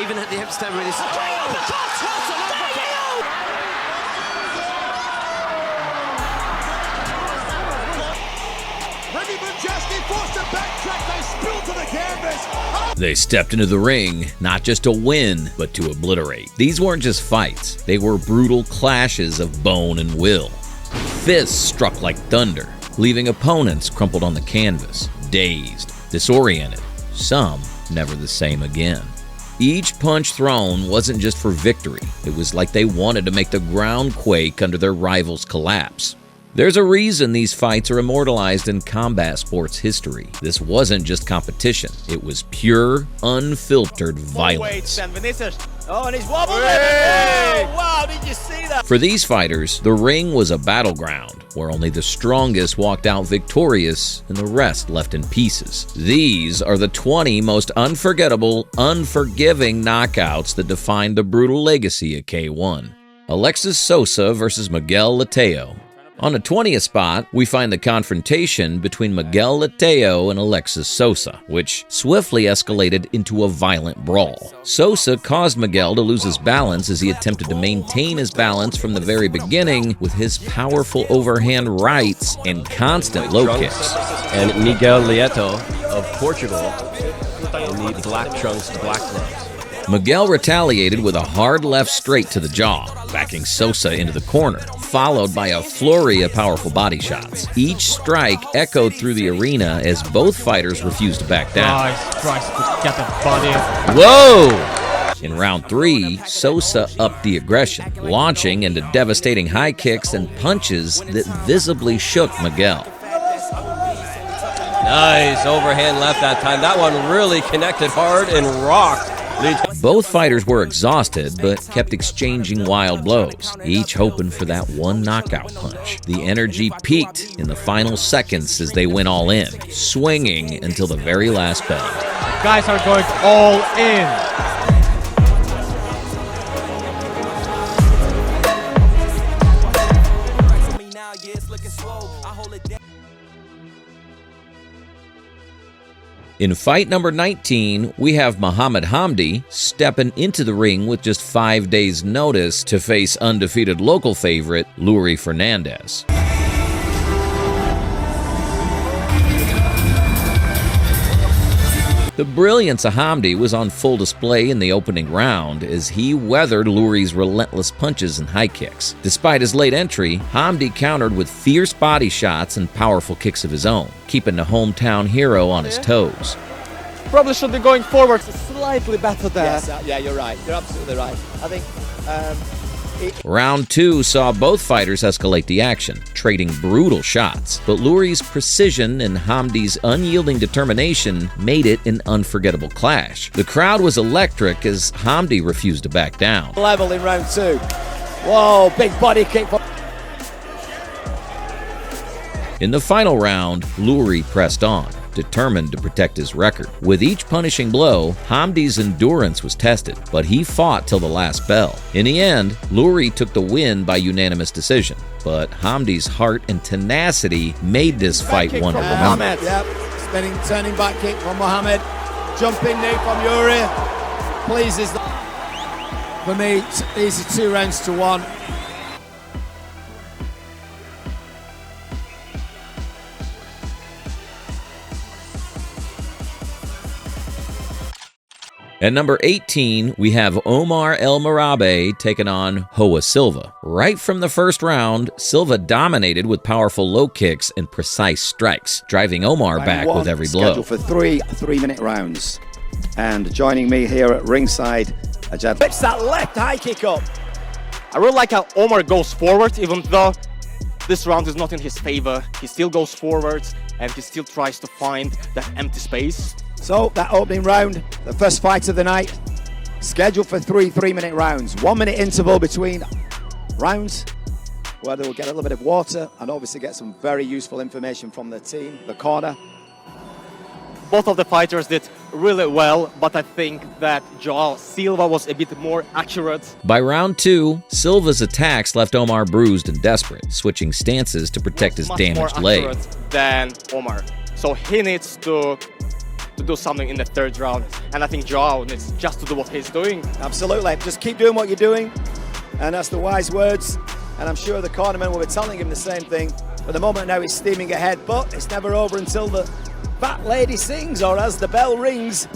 even at the epicenter of this. Remy Bonjasky forced to backtrack. They spilled to the canvas. They stepped into the ring, not just to win, but to obliterate. These weren't just fights. They were brutal clashes of bone and will. Fists struck like thunder, leaving opponents crumpled on the canvas, dazed, disoriented, some never the same again. Each punch thrown wasn't just for victory. It was like they wanted to make the ground quake under their rivals' collapse. There's a reason these fights are immortalized in combat sports history. This wasn't just competition. It was pure, unfiltered violence. Oh, and he's wobbling! Oh, wow, did you see that? For these fighters, the ring was a battleground where only the strongest walked out victorious and the rest left in pieces. These are the 20 most unforgettable, unforgiving knockouts that defined the brutal legacy of K1. Alexis Sosa versus Miguel Leato. On the 20th spot, we find the confrontation between Miguel Leato and Alexis Sosa, which swiftly escalated into a violent brawl. Sosa caused Miguel to lose his balance as he attempted to maintain his balance from the very beginning with his powerful overhand rights and constant low kicks. And Miguel Leato of Portugal in the black trunks, the black gloves. Miguel retaliated with a hard left straight to the jaw, backing Sosa into the corner, followed by a flurry of powerful body shots. Each strike echoed through the arena as both fighters refused to back down. Get the body. Whoa! In round 3, Sosa upped the aggression, launching into devastating high kicks and punches that visibly shook Miguel. Nice overhand left that time. That one really connected hard and rocked. Both fighters were exhausted, but kept exchanging wild blows, each hoping for that one knockout punch. The energy peaked in the final seconds as they went all in, swinging until the very last bell. Guys are going all in. In fight number 19, we have Muhammad Hamdi stepping into the ring with just 5 days' notice to face undefeated local favorite Yuri Fernandez. The brilliance of Hamdi was on full display in the opening round as he weathered Yuri's relentless punches and high kicks. Despite his late entry, Hamdi countered with fierce body shots and powerful kicks of his own, keeping the hometown hero on his toes. Probably should be going forward slightly better there. Yes, yeah, you're right. You're absolutely right. I think Round 2 saw both fighters escalate the action, trading brutal shots, but Yuri's precision and Hamdi's unyielding determination made it an unforgettable clash. The crowd was electric as Hamdi refused to back down. level in round 2. Whoa, big body kick. In the final round, Yuri pressed on, determined to protect his record. With each punishing blow, Hamdi's endurance was tested, but he fought till the last bell. In the end, Yuri took the win by unanimous decision, but Hamdi's heart and tenacity made this fight one to remember. Yep, spinning, turning back kick from Mohammed. Jumping knee from Yuri. Pleases. For me, these are 2 rounds to 1. At number 18, we have Omar El Marab taking on Hoa Silva. Right from the first round, Silva dominated with powerful low kicks and precise strikes, driving Omar back with every blow. Scheduled for 3 3-minute rounds. And joining me here at ringside, Ajad. Flips that left high kick up. I really like how Omar goes forward, even though this round is not in his favor. He still goes forward and he still tries to find that empty space. So that opening round, the first fight of the night, scheduled for 3 3-minute rounds. 1-minute interval between rounds, where they will get a little bit of water and obviously get some very useful information from the team, the corner. Both of the fighters did really well, but I think that Joao Silva was a bit more accurate. By round 2, Silva's attacks left Omar bruised and desperate, switching stances to protect his damaged leg. Than Omar. So he needs to to do something in the third round. And I think Joao needs just to do what he's doing. Absolutely. Just keep doing what you're doing. And that's the wise words. And I'm sure the cornerman will be telling him the same thing. For the moment now, he's steaming ahead, but it's never over until the fat lady sings, or as the bell rings.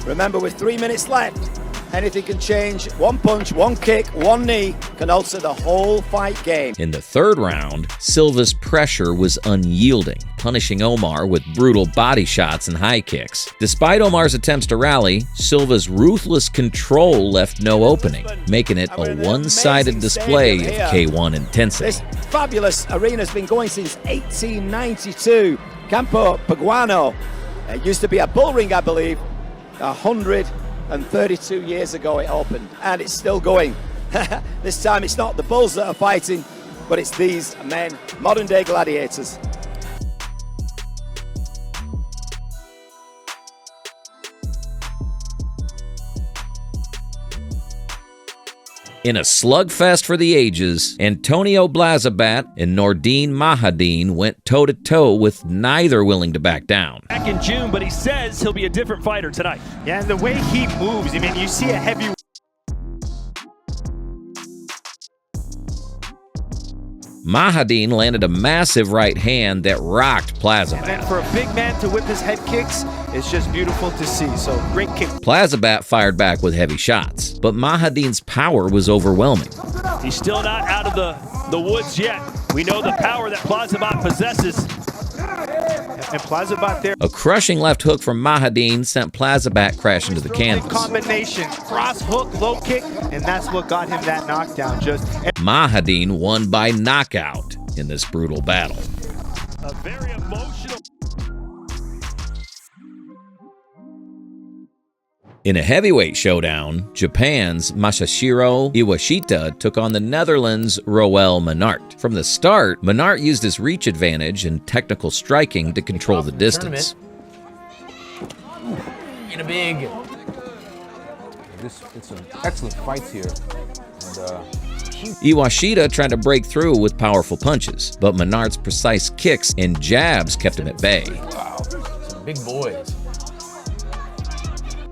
Remember, with 3 minutes left, anything can change. One punch, one kick, one knee can alter the whole fight game. In the third round, Silva's pressure was unyielding, punishing Omar with brutal body shots and high kicks. Despite Omar's attempts to rally, Silva's ruthless control left no opening, making it a one-sided display of K1 intensity. This fabulous arena has been going since 1892. Campo Paguano. It used to be a bull ring, I believe. 132 years ago it opened, and it's still going. This time it's not the bulls that are fighting, but it's these men, modern day gladiators. In a slugfest for the ages, Antonio Plazabat and Nordine Mahaden went toe-to-toe with neither willing to back down. Back in June, but he says he'll be a different fighter tonight. Yeah, and the way he moves, I mean, you see a heavy... Mahaden landed a massive right hand that rocked Plazabat. And for a big man to whip his head kicks, it's just beautiful to see. So great kick. Plazabat fired back with heavy shots, but Mahaden's power was overwhelming. He's still not out of the woods yet. We know the power that Plazabat possesses. And Plazabat there. A crushing left hook from Mahaden sent Plazabat crashing to the canvas. Combination, cross hook, low kick, and that's what got him that knockdown. Mahaden won by knockout in this brutal battle. A very emotional... In a heavyweight showdown, Japan's Mashiro Iwashita took on the Netherlands' Roel Manard. From the start, Manard used his reach advantage and technical striking to control the distance. In a big... It's an excellent fight here. Iwashita tried to break through with powerful punches, but Manard's precise kicks and jabs kept him at bay. Wow, some big boys.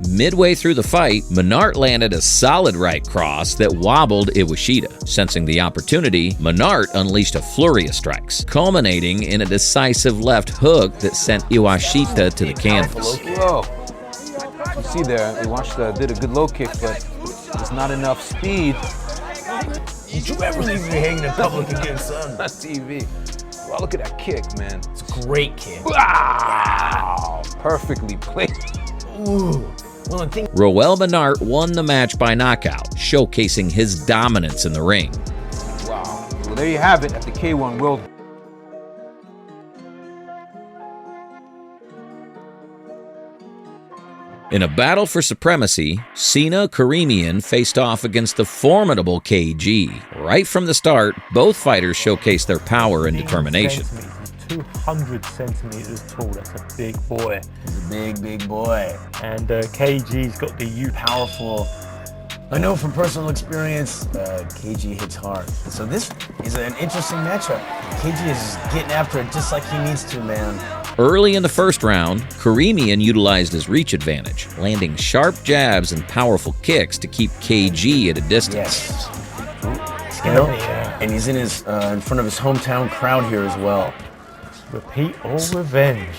Midway through the fight, Manard landed a solid right cross that wobbled Iwashita. Sensing the opportunity, Manard unleashed a flurry of strikes, culminating in a decisive left hook that sent Iwashita to the canvas. Whoa. You see there, Iwashita did a good low kick, but it's not enough speed. Did you ever leave me hanging in public again, son? On TV. Wow, look at that kick, man. It's a great kick. Wow! Perfectly placed. Ooh. Roel Manard won the match by knockout, showcasing his dominance in the ring. Wow. Well, there you have it at the K1 World. In a battle for supremacy, Cena Karemian faced off against the formidable KG. Right from the start, both fighters showcased their power and determination. 200 centimeters tall, that's a big boy. He's a big, big boy. And KG's got the powerful. I know from personal experience, KG hits hard. So this is an interesting matchup. KG is getting after it just like he needs to, man. Early in the first round, Karemian utilized his reach advantage, landing sharp jabs and powerful kicks to keep KG at a distance. Yes. You know, and he's in his in front of his hometown crowd here as well. Repeat or revenge.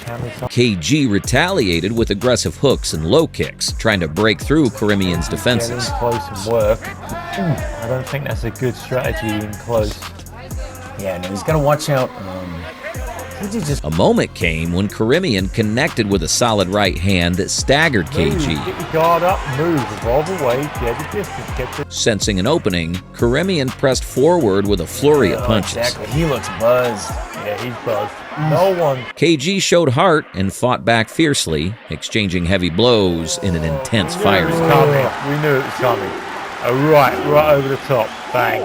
KG retaliated with aggressive hooks and low kicks, trying to break through Karemian's defenses. Get in close and work. I don't think that's a good strategy in close. Yeah, no, he's got to watch out. A moment came when Karemian connected with a solid right hand that staggered KG. Get your guard up, move, evolve away, get the distance. Sensing an opening, Karemian pressed forward with a flurry of punches. Exactly, he looks buzzed. Yeah, he's buzzed. No one. KG showed heart and fought back fiercely, exchanging heavy blows in an intense fire. We knew it was coming. Right over the top. Bang.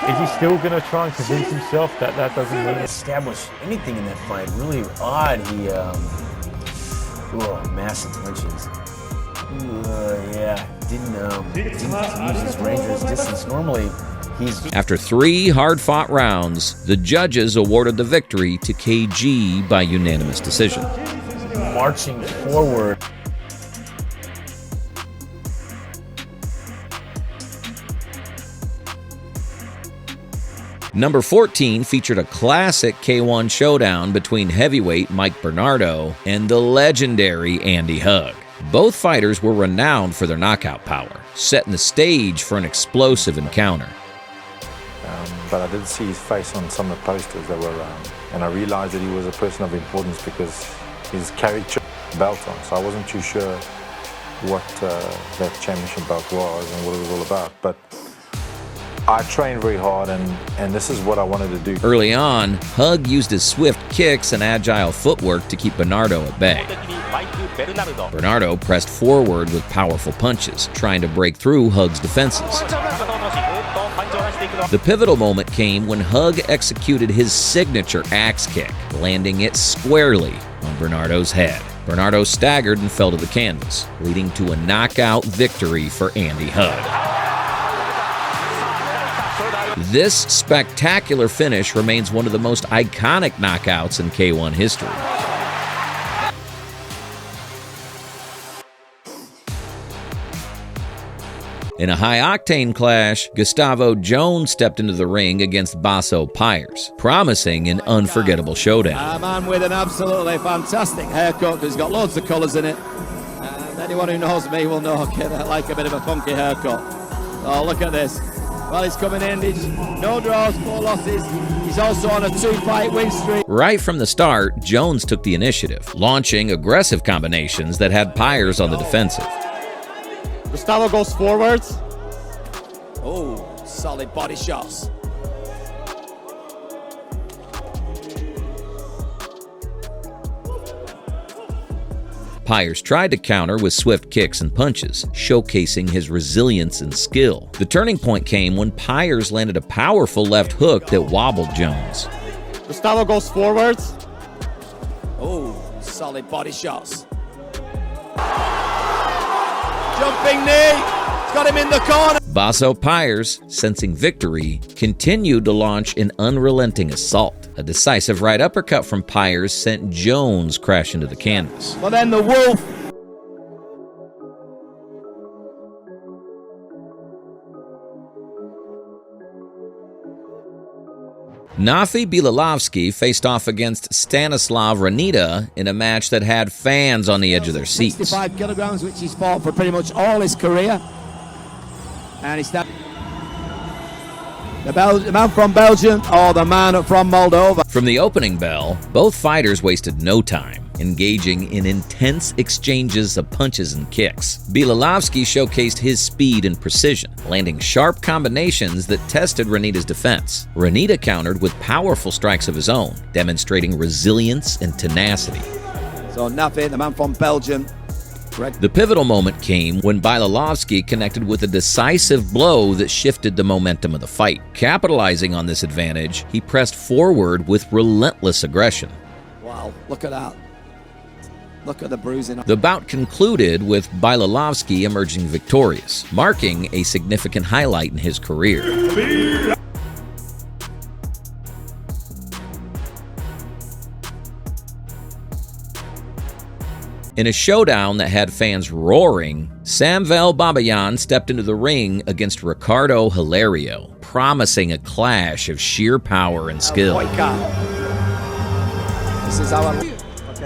Is he still going to try and convince himself that that doesn't mean establish anything in that fight? Really odd. He, massive punches. Didn't use his range or his distance. Normally, he's... After 3 hard-fought rounds, the judges awarded the victory to KG by unanimous decision. marching forward. Number 14 featured a classic K1 showdown between heavyweight Mike Bernardo and the legendary Andy Hug. Both fighters were renowned for their knockout power, setting the stage for an explosive encounter. But I did see his face on some of the posters that were around, and I realized that he was a person of importance because his character belt on, so I wasn't too sure what that championship belt was and what it was all about. But I trained very hard, and this is what I wanted to do. Early on, Hug used his swift kicks and agile footwork to keep Bernardo at bay. Bernardo pressed forward with powerful punches, trying to break through Hug's defenses. The pivotal moment came when Hug executed his signature axe kick, landing it squarely on Bernardo's head. Bernardo staggered and fell to the canvas, leading to a knockout victory for Andy Hug. This spectacular finish remains one of the most iconic knockouts in K1 history. In a high-octane clash, Gustavo Jones stepped into the ring against Baso Pyres, promising an unforgettable showdown. A man with an absolutely fantastic haircut, because he's got loads of colours in it. And anyone who knows me will know I like a bit of a funky haircut. Oh, look at this. Well, he's coming in, no draws, 4 losses. He's also on a 2-fight win streak. Right from the start, Jones took the initiative, launching aggressive combinations that had Pyres on the defensive. Gustavo goes forwards. Oh, solid body shots. Pyres tried to counter with swift kicks and punches, showcasing his resilience and skill. The turning point came when Pyres landed a powerful left hook that wobbled Jones. Gustavo goes forwards. Oh, solid body shots. Jumping knee. It's got him in the corner. Baso Pyres, sensing victory, continued to launch an unrelenting assault. A decisive right uppercut from Pyres sent Jones crashing to the canvas. But then the Wolf. Nafi Bilavski faced off against Stanislav Ranita in a match that had fans on the edge of their seats. 65 kilograms, which he's fought for pretty much all his career. And he's the man from Belgium or the man from Moldova. From the opening bell, both fighters wasted no time, engaging in intense exchanges of punches and kicks. Bilavski showcased his speed and precision, landing sharp combinations that tested Ranita's defense. Ranita countered with powerful strikes of his own, demonstrating resilience and tenacity. So Nafi, the man from Belgium. The pivotal moment came when Bilavski connected with a decisive blow that shifted the momentum of the fight. Capitalizing on this advantage, he pressed forward with relentless aggression. Wow, look at that. Look at the bruising. The bout concluded with Bilavski emerging victorious, marking a significant highlight in his career. In a showdown that had fans roaring, Samvel Babayan stepped into the ring against Ricardo Hilario, promising a clash of sheer power and skill. This is our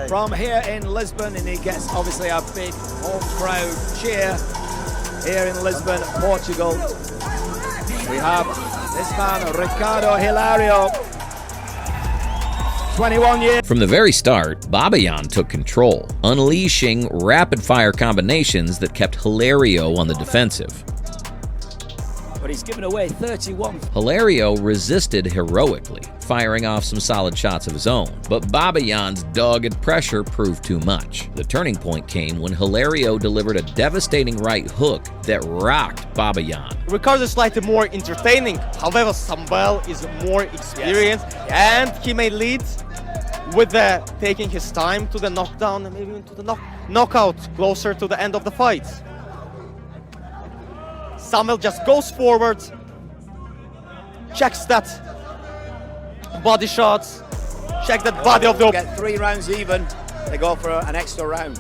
from here in Lisbon, and he gets obviously a big home crowd cheer here in Lisbon, Portugal. We have this man, Ricardo Hilario. 21 years. From the very start, Babayan took control, unleashing rapid-fire combinations that kept Hilario on the defensive. But he's given away 31. Hilario resisted heroically, firing off some solid shots of his own, but Babayan's dogged pressure proved too much. The turning point came when Hilario delivered a devastating right hook that rocked Babayan. Ricardo is slightly more entertaining, however Samvel is more experienced, and he may lead with taking his time to the knockdown and maybe even to the knockout closer to the end of the fight. Samvel just goes forward, checks that body shots, check that body of the... Get 3 rounds even. they go for an extra round.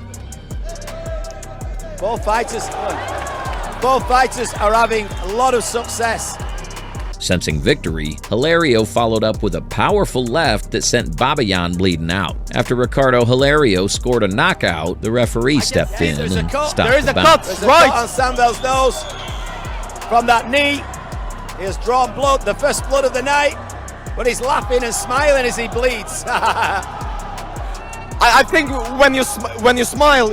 Both fighters are having a lot of success. Sensing victory, Hilario followed up with a powerful left that sent Babayan bleeding out. After Ricardo Hilario scored a knockout, the referee stepped in and stopped the bout. There's a cut on Sandbell's nose from that knee. He has drawn blood, the first blood of the night, but he's laughing and smiling as he bleeds. I think when you smile,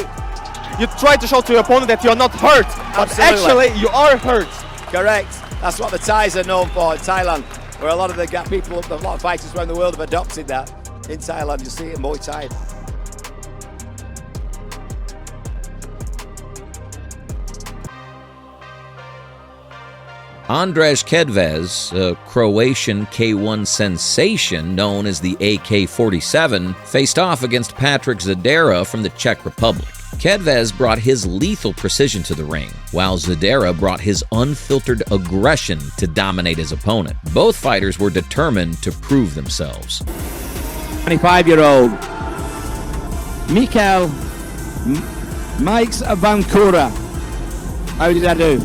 you try to show to your opponent that you're not hurt, but actually you are hurt. Correct. That's what the Thais are known for in Thailand, where a lot of fighters around the world have adopted that. In Thailand, you see it in Muay Thai. Andrej Kedves, a Croatian K1 sensation known as the AK-47, faced off against Patrick Zadera from the Czech Republic. Kedves brought his lethal precision to the ring, while Zadera brought his unfiltered aggression to dominate his opponent. Both fighters were determined to prove themselves. 25-year-old Miguel Mikes Vancouver. How did I do?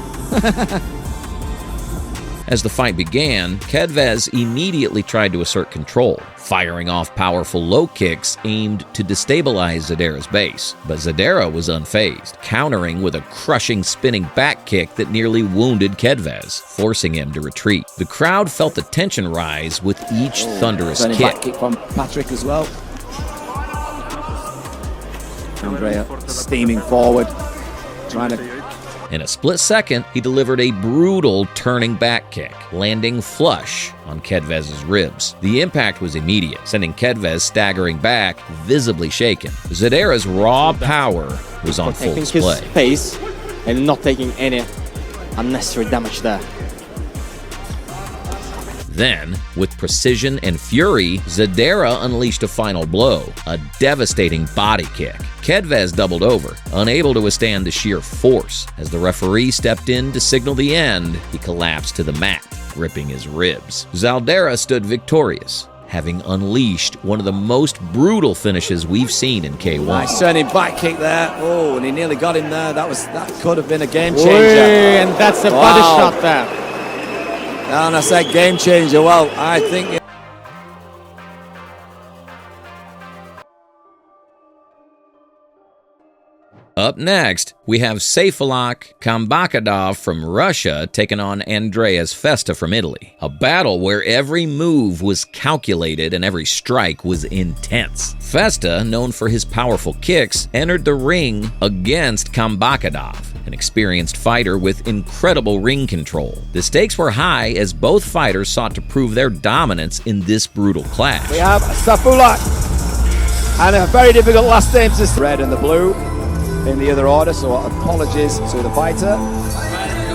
As the fight began, Kedves immediately tried to assert control, firing off powerful low kicks aimed to destabilize Zadera's base. But Zadera was unfazed, countering with a crushing spinning back kick that nearly wounded Kedves, forcing him to retreat. The crowd felt the tension rise with each thunderous kick. Back kick from Patrick as well. Andrea steaming forward, trying to... In a split second, he delivered a brutal turning back kick, landing flush on Kedves' ribs. The impact was immediate, sending Kedves staggering back, visibly shaken. Zadera's raw power was on full display. His pace and not taking any unnecessary damage there. Then, with precision and fury, Zadera unleashed a final blow, a devastating body kick. Kedves doubled over, unable to withstand the sheer force. As the referee stepped in to signal the end, he collapsed to the mat, gripping his ribs. Zadera stood victorious, having unleashed one of the most brutal finishes we've seen in K1. Nice turning back kick there. Oh, and he nearly got him there. That could have been a game changer. And that's a body shot there. And I said game changer. Well, I think... Up next, we have Seyfullah Kambakadov from Russia taking on Andreas Festa from Italy. A battle where every move was calculated and every strike was intense. Festa, known for his powerful kicks, entered the ring against Kambakadov, an experienced fighter with incredible ring control. The stakes were high as both fighters sought to prove their dominance in this brutal clash. We have Seyfullah, and a very difficult last name to red and the blue in the other order, so apologies to the fighter.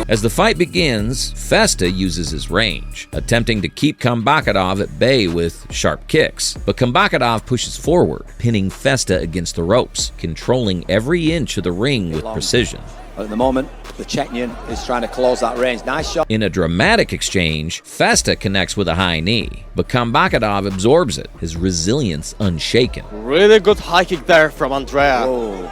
As the fight begins, Festa uses his range, attempting to keep Kambakadov at bay with sharp kicks. But Kambakadov pushes forward, pinning Festa against the ropes, controlling every inch of the ring with precision. At the moment, the Chechen is trying to close that range. Nice shot. In a dramatic exchange, Festa connects with a high knee, but Kambakadov absorbs it, his resilience unshaken. Really good high kick there from Andrea. Whoa.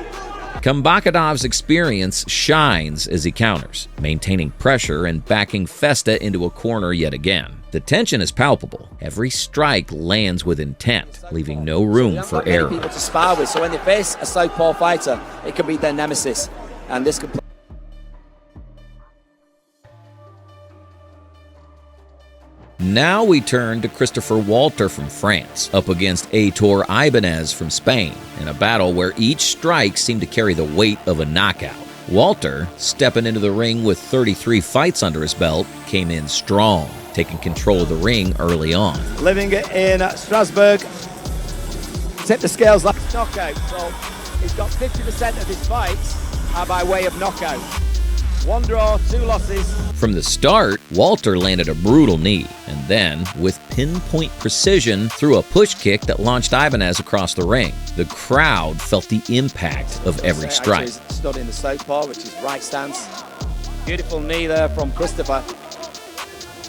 Kambakadov's experience shines as he counters, maintaining pressure and backing Festa into a corner yet again. The tension is palpable. Every strike lands with intent, leaving no room for error. People to spar with, so when they face a southpaw fighter, it can be their nemesis, and this could. Now we turn to Christopher Walter from France, up against Aitor Ibanez from Spain, in a battle where each strike seemed to carry the weight of a knockout. Walter, stepping into the ring with 33 fights under his belt, came in strong, taking control of the ring early on. Living in Strasbourg, tip the scales like knockout, so he's got 50% of his fights are by way of knockout. 1 draw, 2 losses. From the start, Walter landed a brutal knee, and then, with pinpoint precision, threw a push kick that launched Ibanez across the ring. The crowd felt the impact of every strike. Stood in the southpaw, which is right stance. Beautiful knee there from Christopher.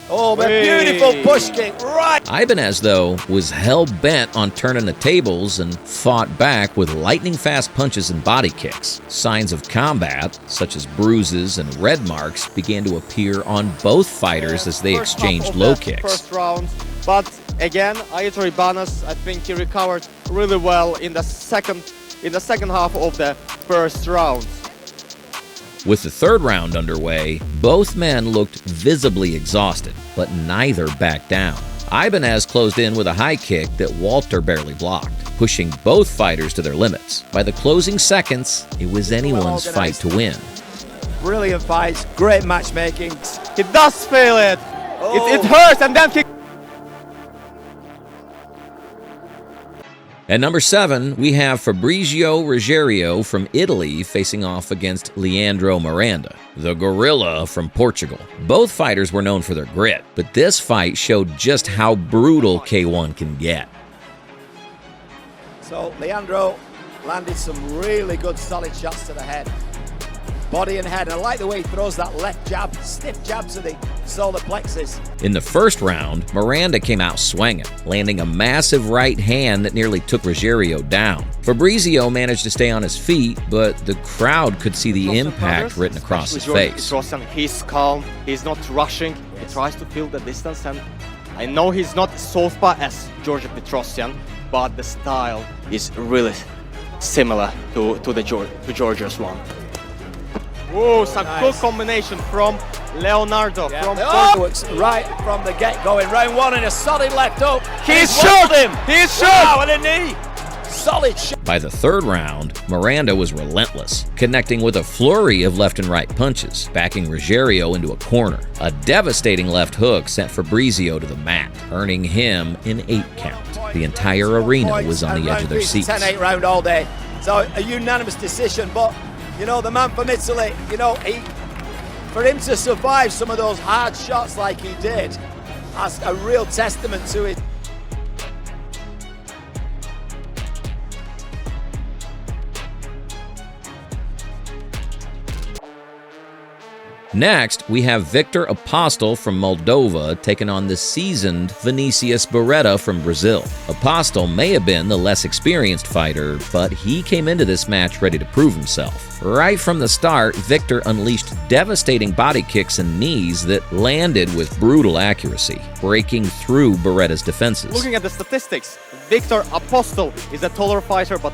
Oh, but beautiful push kick, right! Ibanez, though, was hell-bent on turning the tables and fought back with lightning-fast punches and body kicks. Signs of combat, such as bruises and red marks, began to appear on both fighters as they exchanged low kicks. First round, but again, Ayatollah Ibanez, I think he recovered really well in the second half of the first round. With the third round underway, both men looked visibly exhausted, but neither backed down. Ibanez closed in with a high kick that Walter barely blocked, pushing both fighters to their limits. By the closing seconds, it was anyone's fight to win. Brilliant fights, great matchmaking. He does fail it. It hurts, and then kick. At number 7, we have Fabrizio Ruggiero from Italy facing off against Leandro Miranda, the gorilla from Portugal. Both fighters were known for their grit, but this fight showed just how brutal K1 can get. So Leandro landed some really good solid shots to the head. Body and head. I like the way he throws that left jab, stiff jab to the solar plexus. In the first round, Miranda came out swinging, landing a massive right hand that nearly took Ruggiero down. Fabrizio managed to stay on his feet, but the crowd could see the impact written across his face. He's calm, he's not rushing, he tries to feel the distance, and I know he's not southpaw as George Petrosyan, but the style is really similar to Georgia's one. Oh, some good combination from Leonardo. Right from the get-go in round one, and a solid left hook. He's shot him! He's shot! Wow, and a knee! Solid shot. By the third round, Miranda was relentless, connecting with a flurry of left and right punches, backing Ruggiero into a corner. A devastating left hook sent Fabrizio to the mat, earning him an 8 count. The entire arena was on the edge of their seats. 10-8 round all day. So a unanimous decision, but you know, the man from Italy, you know, for him to survive some of those hard shots like he did, that's a real testament to it. Next, we have Victor Apostel from Moldova taking on the seasoned Vinicius Beretta from Brazil. Apostel may have been the less experienced fighter, but he came into this match ready to prove himself. Right from the start, Victor unleashed devastating body kicks and knees that landed with brutal accuracy, breaking through Beretta's defenses. Looking at the statistics, Victor Apostel is a taller fighter, but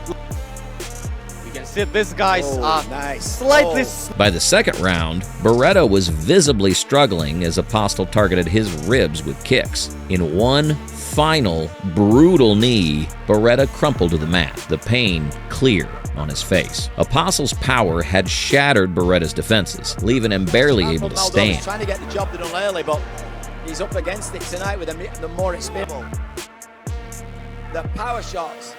you can see this guy's slightly... By the second round, Beretta was visibly struggling as Apostel targeted his ribs with kicks. In one final, brutal knee, Beretta crumpled to the mat, the pain clear on his face. Apostel's power had shattered Beretta's defenses, leaving him barely able to stand. He's trying to get the job done early, but he's up against it tonight with the more experience. The power shots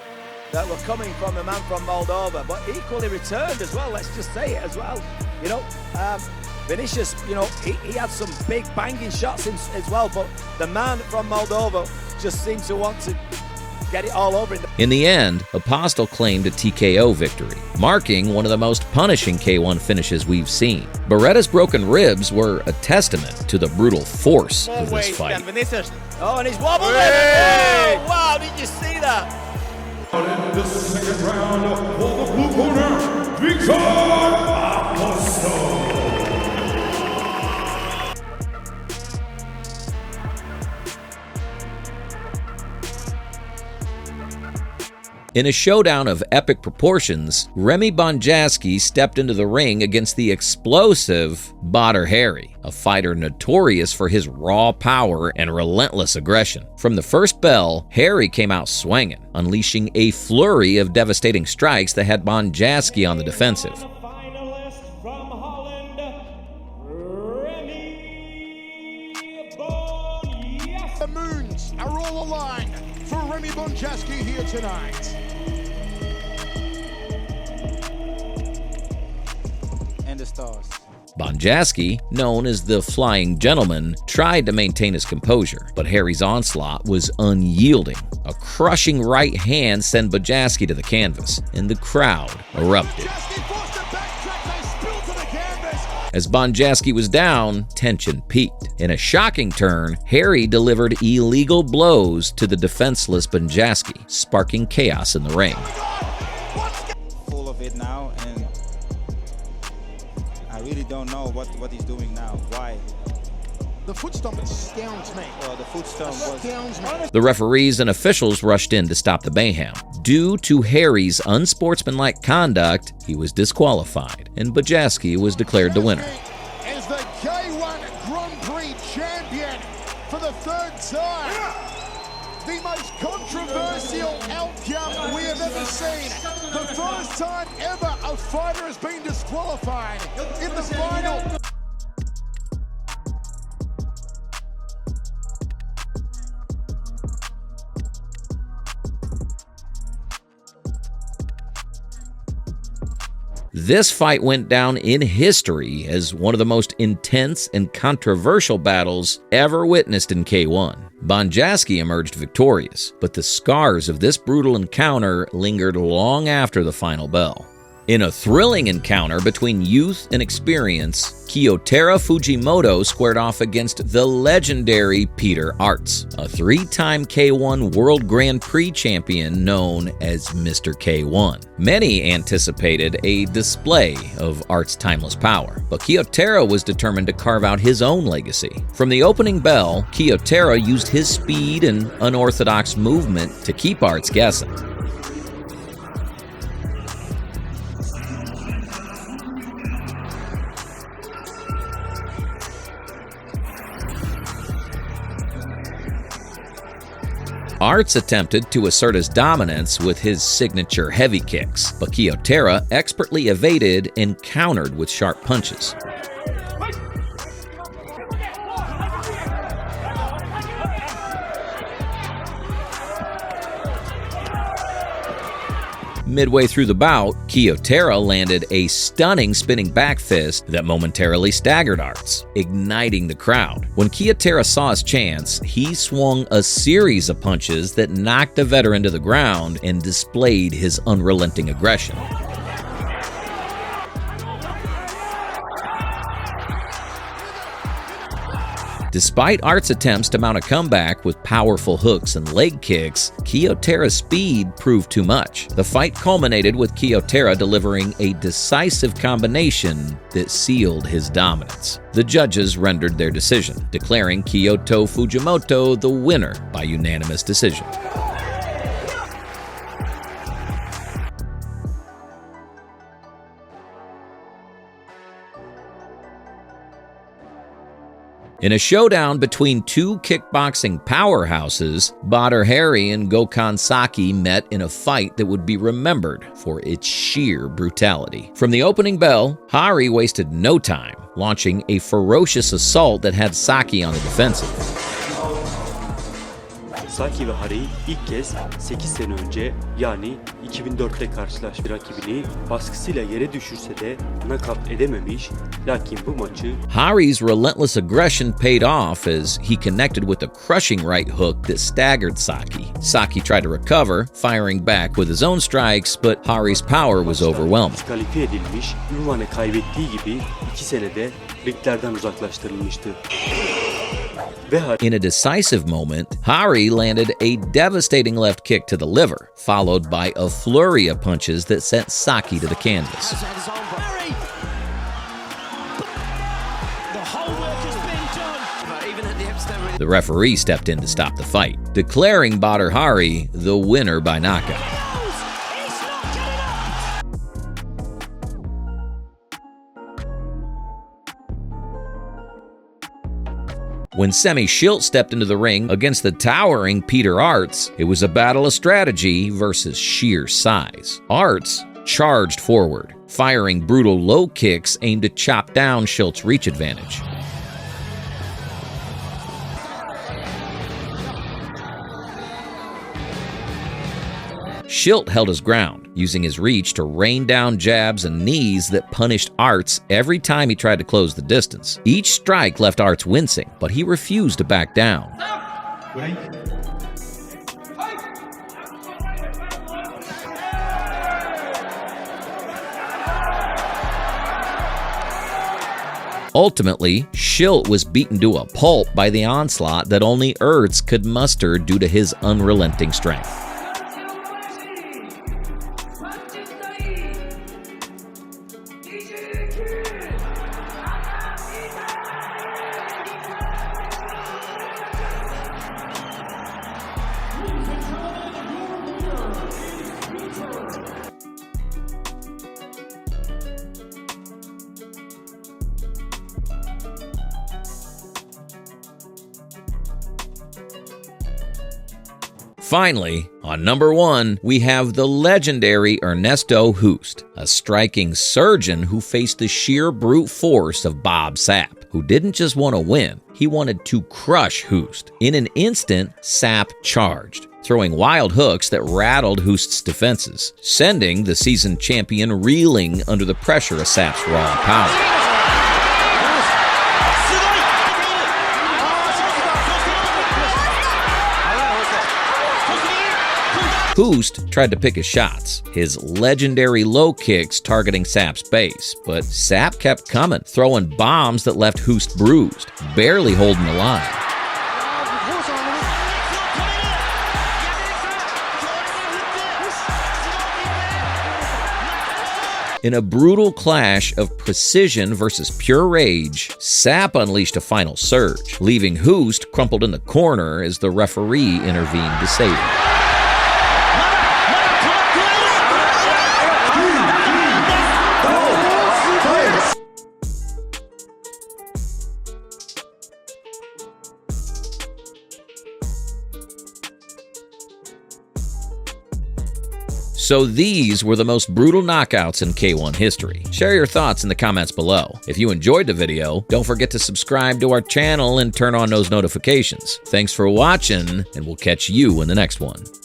that were coming from the man from Moldova, but equally returned as well, let's just say it as well. You know, Vinicius, you know, he had some big banging shots as well, but the man from Moldova just seemed to want to get it all over. In the end, Apostel claimed a TKO victory, marking one of the most punishing K1 finishes we've seen. Beretta's broken ribs were a testament to the brutal force of this fight. Oh, and he's wobbled it! Oh, wow, did you see that? In the second round for the blue corner, Victor Apostel. In a showdown of epic proportions, Remy Bonjasky stepped into the ring against the explosive Badr Hari, a fighter notorious for his raw power and relentless aggression. From the first bell, Hari came out swinging, unleashing a flurry of devastating strikes that had Bonjasky on the defensive. The moons are all aligned for Remy Bonjasky here tonight. And the stars. Bonjasky, known as the Flying Gentleman, tried to maintain his composure, but Hari's onslaught was unyielding. A crushing right hand sent Bonjasky to the canvas, and the crowd erupted. As Bonjasky was down, tension peaked. In a shocking turn, Hari delivered illegal blows to the defenseless Bonjasky, sparking chaos in the ring. Full of it now, and I really don't know what he's doing now. Why? The foot stomp astounds me. Well, the foot stomp astounds me. The referees and officials rushed in to stop the mayhem. Due to Hari's unsportsmanlike conduct, he was disqualified, and Bonjasky was declared the winner. As the K1 Grand Prix champion for the third time. The most controversial outcome we have ever seen. The first time ever a fighter has been disqualified in the final. This fight went down in history as one of the most intense and controversial battles ever witnessed in K1. Bonjasky emerged victorious, but the scars of this brutal encounter lingered long after the final bell. In a thrilling encounter between youth and experience, Kyotera Fujimoto squared off against the legendary Peter Aerts, a three-time K1 World Grand Prix champion known as Mr. K1. Many anticipated a display of Aerts' timeless power, but Kyotera was determined to carve out his own legacy. From the opening bell, Kyotera used his speed and unorthodox movement to keep Aerts guessing. Aerts attempted to assert his dominance with his signature heavy kicks, but Kyotera expertly evaded and countered with sharp punches. Midway through the bout, Kyotera landed a stunning spinning back fist that momentarily staggered Aerts, igniting the crowd. When Kyotera saw his chance, he swung a series of punches that knocked the veteran to the ground and displayed his unrelenting aggression. Despite Aerts' attempts to mount a comeback with powerful hooks and leg kicks, Kyotera's speed proved too much. The fight culminated with Kyotera delivering a decisive combination that sealed his dominance. The judges rendered their decision, declaring Kyoto Fujimoto the winner by unanimous decision. In a showdown between two kickboxing powerhouses, Badr Hari and Gokhan Saki met in a fight that would be remembered for its sheer brutality. From the opening bell, Hari wasted no time, launching a ferocious assault that had Saki on the defensive. Saki ve Hari ilk kez 8 sene önce yani 2004'te karşılaştığı rakibini baskısıyla yere düşürse de knockout edememiş. Lakin bu maçı Hari's relentless aggression paid off as he connected with a crushing right hook that staggered Saki. Saki tried to recover, firing back with his own strikes, but Hari's power was overwhelming. diskalifiye edilmiş, ünvanı kaybettiği gibi 2 senede ringlerden uzaklaştırılmıştı. In a decisive moment, Hari landed a devastating left kick to the liver, followed by a flurry of punches that sent Saki to the canvas. The referee stepped in to stop the fight, declaring Badr Hari the winner by knockout. When Semi Schilt stepped into the ring against the towering Peter Aerts, it was a battle of strategy versus sheer size. Aerts charged forward, firing brutal low kicks aimed to chop down Schilt's reach advantage. Schilt held his ground, using his reach to rain down jabs and knees that punished Aerts every time he tried to close the distance. Each strike left Aerts wincing, but he refused to back down. Ultimately, Schilt was beaten to a pulp by the onslaught that only Ertz could muster due to his unrelenting strength. Finally, on number 1, we have the legendary Ernesto Hoost, a striking surgeon who faced the sheer brute force of Bob Sap, who didn't just want to win, he wanted to crush Hoost. In an instant, Sap charged, throwing wild hooks that rattled Hoost's defenses, sending the seasoned champion reeling under the pressure of Sap's raw power. Hoost tried to pick his shots, his legendary low kicks targeting Sap's base, but Sap kept coming, throwing bombs that left Hoost bruised, barely holding the line. In a brutal clash of precision versus pure rage, Sap unleashed a final surge, leaving Hoost crumpled in the corner as the referee intervened to save him. So these were the most brutal knockouts in K1 history. Share your thoughts in the comments below. If you enjoyed the video, don't forget to subscribe to our channel and turn on those notifications. Thanks for watching, and we'll catch you in the next one.